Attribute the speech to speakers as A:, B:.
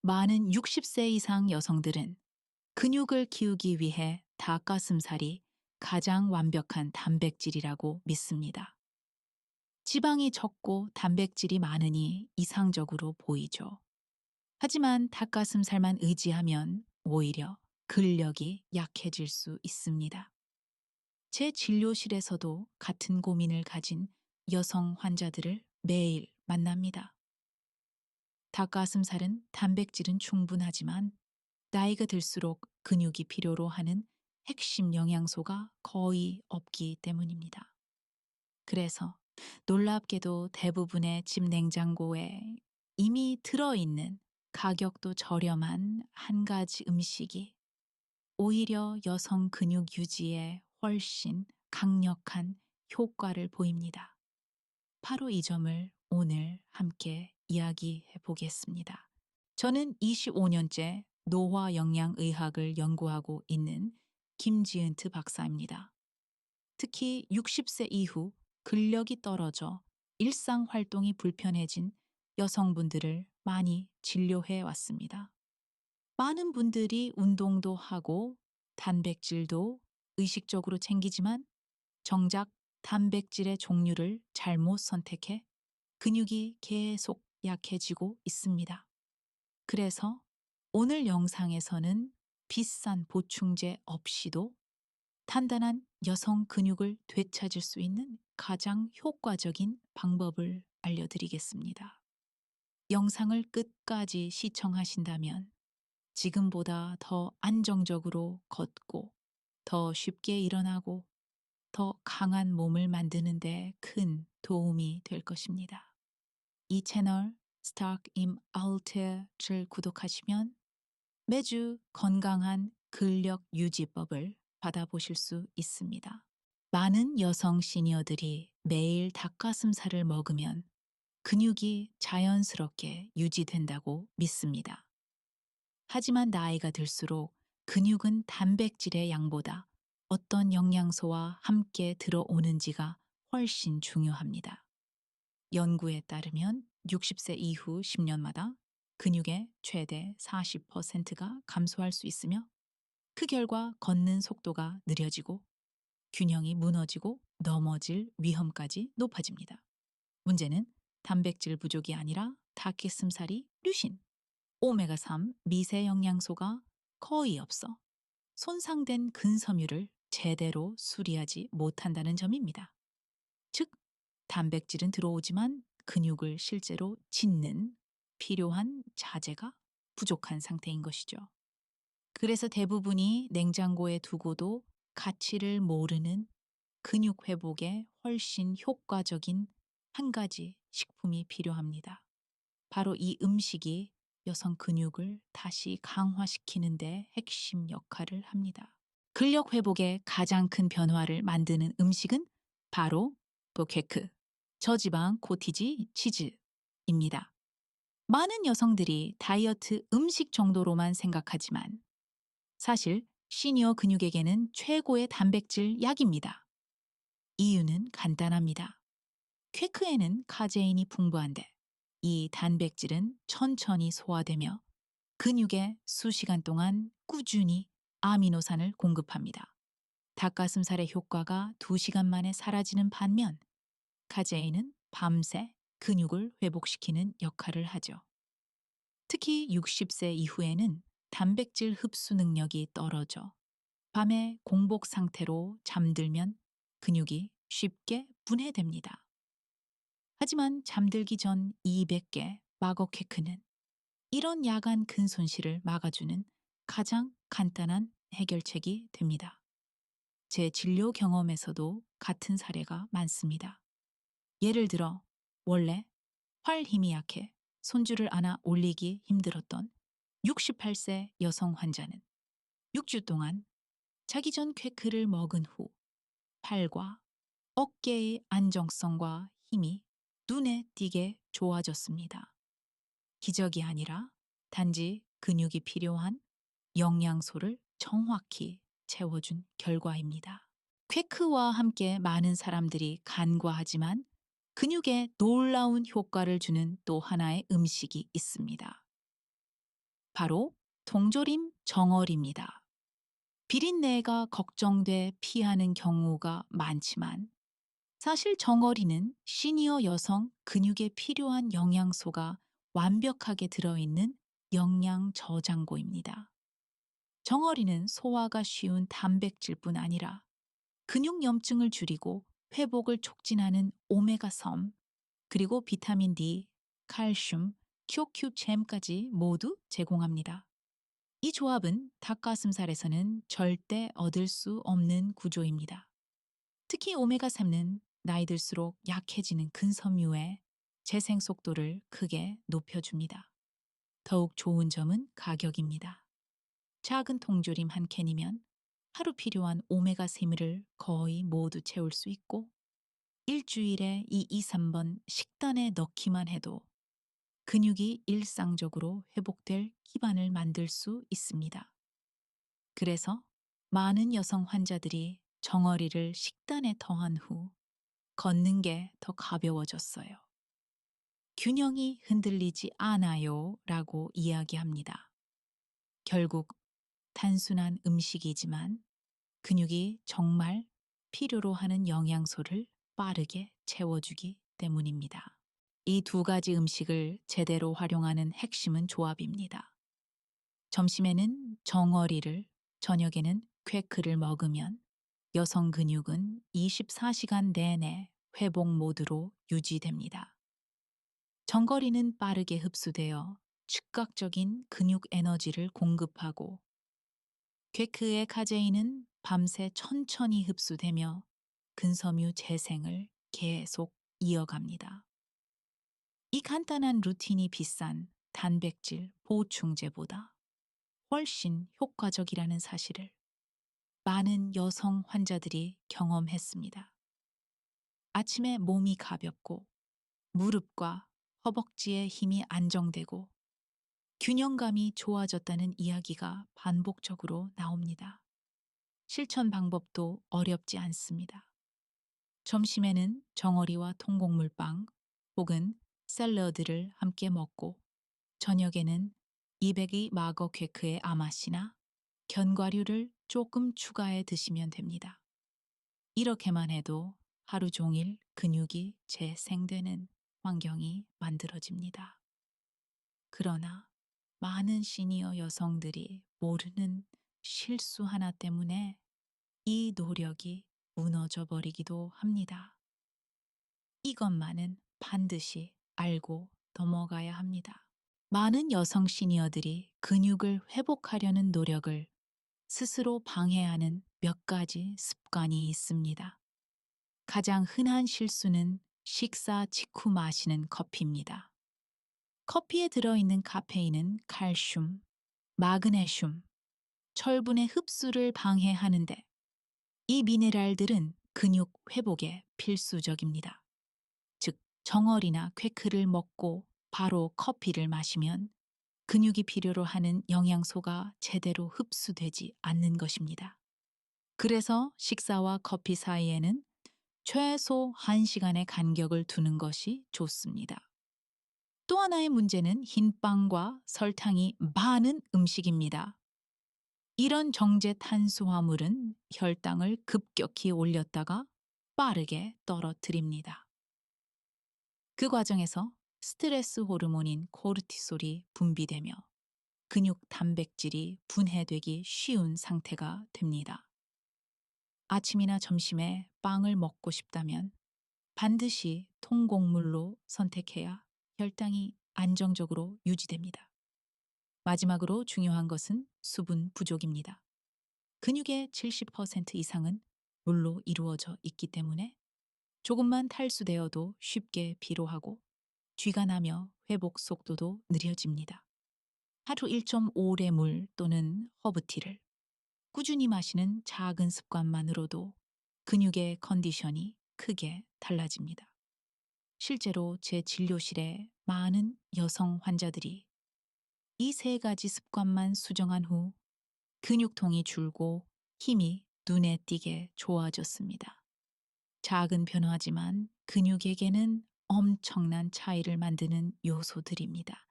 A: 많은 60세 이상 여성들은 근육을 키우기 위해 닭가슴살이 가장 완벽한 단백질이라고 믿습니다. 지방이 적고 단백질이 많으니 이상적으로 보이죠. 하지만 닭가슴살만 의지하면 오히려 근력이 약해질 수 있습니다. 제 진료실에서도 같은 고민을 가진 여성 환자들을 매일 만납니다. 닭가슴살은 단백질은 충분하지만 나이가 들수록 근육이 필요로 하는 핵심 영양소가 거의 없기 때문입니다. 그래서 놀랍게도 대부분의 집 냉장고에 이미 들어있는 가격도 저렴한 한 가지 음식이 오히려 여성 근육 유지에 훨씬 강력한 효과를 보입니다. 바로 이 점을 오늘 함께 이야기해 보겠습니다. 저는 25년째 노화 영양의학을 연구하고 있는 김지은트 박사입니다. 특히 60세 이후 근력이 떨어져 일상 활동이 불편해진 여성분들을 많이 진료해 왔습니다. 많은 분들이 운동도 하고 단백질도 의식적으로 챙기지만 정작 단백질의 종류를 잘못 선택해 근육이 계속 약해지고 있습니다. 그래서 오늘 영상에서는 비싼 보충제 없이도 단단한 여성 근육을 되찾을 수 있는 가장 효과적인 방법을 알려드리겠습니다. 영상을 끝까지 시청하신다면 지금보다 더 안정적으로 걷고 더 쉽게 일어나고 더 강한 몸을 만드는 데 큰 도움이 될 것입니다. 이 채널 Stark im Alter를 구독하시면 매주 건강한 근력 유지법을 받아보실 수 있습니다. 많은 여성 시니어들이 매일 닭가슴살을 먹으면 근육이 자연스럽게 유지된다고 믿습니다. 하지만 나이가 들수록 근육은 단백질의 양보다 어떤 영양소와 함께 들어오는지가 훨씬 중요합니다. 연구에 따르면 60세 이후 10년마다 근육의 최대 40%가 감소할 수 있으며 그 결과 걷는 속도가 느려지고 균형이 무너지고 넘어질 위험까지 높아집니다. 문제는 단백질 부족이 아니라 닭가슴살이 류신, 오메가3 미세 영양소가 거의 없어 손상된 근섬유를 제대로 수리하지 못한다는 점입니다. 즉, 단백질은 들어오지만 근육을 실제로 짓는 필요한 자재가 부족한 상태인 것이죠. 그래서 대부분이 냉장고에 두고도 가치를 모르는 근육 회복에 훨씬 효과적인 한 가지 식품이 필요합니다. 바로 이 음식이 여성 근육을 다시 강화시키는 데 핵심 역할을 합니다. 근력 회복에 가장 큰 변화를 만드는 음식은 바로 보케크, 저지방 코티지 치즈입니다. 많은 여성들이 다이어트 음식 정도로만 생각하지만 사실 시니어 근육에게는 최고의 단백질 약입니다. 이유는 간단합니다. 퀘크에는 카제인이 풍부한데 이 단백질은 천천히 소화되며 근육에 수시간 동안 꾸준히 아미노산을 공급합니다. 닭가슴살의 효과가 2시간 만에 사라지는 반면 카제인은 밤새 근육을 회복시키는 역할을 하죠. 특히 60세 이후에는 단백질 흡수 능력이 떨어져 밤에 공복 상태로 잠들면 근육이 쉽게 분해됩니다. 하지만 잠들기 전 200개 마거케크는 이런 야간 근 손실을 막아주는 가장 간단한 해결책이 됩니다. 제 진료 경험에서도 같은 사례가 많습니다. 예를 들어 원래 팔 힘이 약해 손줄을 안아 올리기 힘들었던 68세 여성 환자는 6주 동안 자기 전 쾌크를 먹은 후 팔과 어깨의 안정성과 힘이 눈에 띄게 좋아졌습니다. 기적이 아니라 단지 근육이 필요한 영양소를 정확히 채워준 결과입니다. 퀘크와 함께 많은 사람들이 간과하지만 근육에 놀라운 효과를 주는 또 하나의 음식이 있습니다. 바로 동조림 정어리입니다. 비린내가 걱정돼 피하는 경우가 많지만 사실 정어리는 시니어 여성 근육에 필요한 영양소가 완벽하게 들어있는 영양 저장고입니다. 정어리는 소화가 쉬운 단백질뿐 아니라 근육 염증을 줄이고 회복을 촉진하는 오메가3 그리고 비타민 D, 칼슘, QQ10까지 모두 제공합니다. 이 조합은 닭가슴살에서는 절대 얻을 수 없는 구조입니다. 특히 오메가3는 나이 들수록 약해지는 근섬유의 재생 속도를 크게 높여줍니다. 더욱 좋은 점은 가격입니다. 작은 통조림 한 캔이면 하루 필요한 오메가3를 거의 모두 채울 수 있고 일주일에 2-3번 식단에 넣기만 해도 근육이 일상적으로 회복될 기반을 만들 수 있습니다. 그래서 많은 여성 환자들이 정어리를 식단에 더한 후 걷는 게 더 가벼워졌어요. 균형이 흔들리지 않아요 라고 이야기합니다. 결국 단순한 음식이지만 근육이 정말 필요로 하는 영양소를 빠르게 채워주기 때문입니다. 이 두 가지 음식을 제대로 활용하는 핵심은 조합입니다. 점심에는 정어리를, 저녁에는 퀘크를 먹으면 여성 근육은 24시간 내내 회복 모드로 유지됩니다. 정거리는 빠르게 흡수되어 즉각적인 근육 에너지를 공급하고 퀘크의 카제인은 밤새 천천히 흡수되며 근섬유 재생을 계속 이어갑니다. 이 간단한 루틴이 비싼 단백질 보충제보다 훨씬 효과적이라는 사실을 많은 여성 환자들이 경험했습니다. 아침에 몸이 가볍고 무릎과 허벅지의 힘이 안정되고 균형감이 좋아졌다는 이야기가 반복적으로 나옵니다. 실천 방법도 어렵지 않습니다. 점심에는 정어리와 통곡물빵 혹은 샐러드를 함께 먹고 저녁에는 200의 마거 퀘크의 아마시나 견과류를 조금 추가해 드시면 됩니다. 이렇게만 해도 하루 종일 근육이 재생되는 환경이 만들어집니다. 그러나 많은 시니어 여성들이 모르는 실수 하나 때문에 이 노력이 무너져 버리기도 합니다. 이것만은 반드시 알고 넘어가야 합니다. 많은 여성 시니어들이 근육을 회복하려는 노력을 스스로 방해하는 몇 가지 습관이 있습니다. 가장 흔한 실수는 식사 직후 마시는 커피입니다. 커피에 들어있는 카페인은 칼슘, 마그네슘, 철분의 흡수를 방해하는데 이 미네랄들은 근육 회복에 필수적입니다. 즉, 정어리나 퀘크를 먹고 바로 커피를 마시면 근육이 필요로 하는 영양소가 제대로 흡수되지 않는 것입니다. 그래서 식사와 커피 사이에는 최소 1시간의 간격을 두는 것이 좋습니다. 또 하나의 문제는 흰빵과 설탕이 많은 음식입니다. 이런 정제 탄수화물은 혈당을 급격히 올렸다가 빠르게 떨어뜨립니다. 그 과정에서 스트레스 호르몬인 코르티솔이 분비되며 근육 단백질이 분해되기 쉬운 상태가 됩니다. 아침이나 점심에 빵을 먹고 싶다면 반드시 통곡물로 선택해야 혈당이 안정적으로 유지됩니다. 마지막으로 중요한 것은 수분 부족입니다. 근육의 70% 이상은 물로 이루어져 있기 때문에 조금만 탈수되어도 쉽게 피로하고 쥐가 나며 회복 속도도 느려집니다. 하루 1.5의 물 또는 허브티를 꾸준히 마시는 작은 습관만으로도 근육의 컨디션이 크게 달라집니다. 실제로 제 진료실에 많은 여성 환자들이 이 세 가지 습관만 수정한 후 근육통이 줄고 힘이 눈에 띄게 좋아졌습니다. 작은 변화지만 근육에게는 엄청난 차이를 만드는 요소들입니다.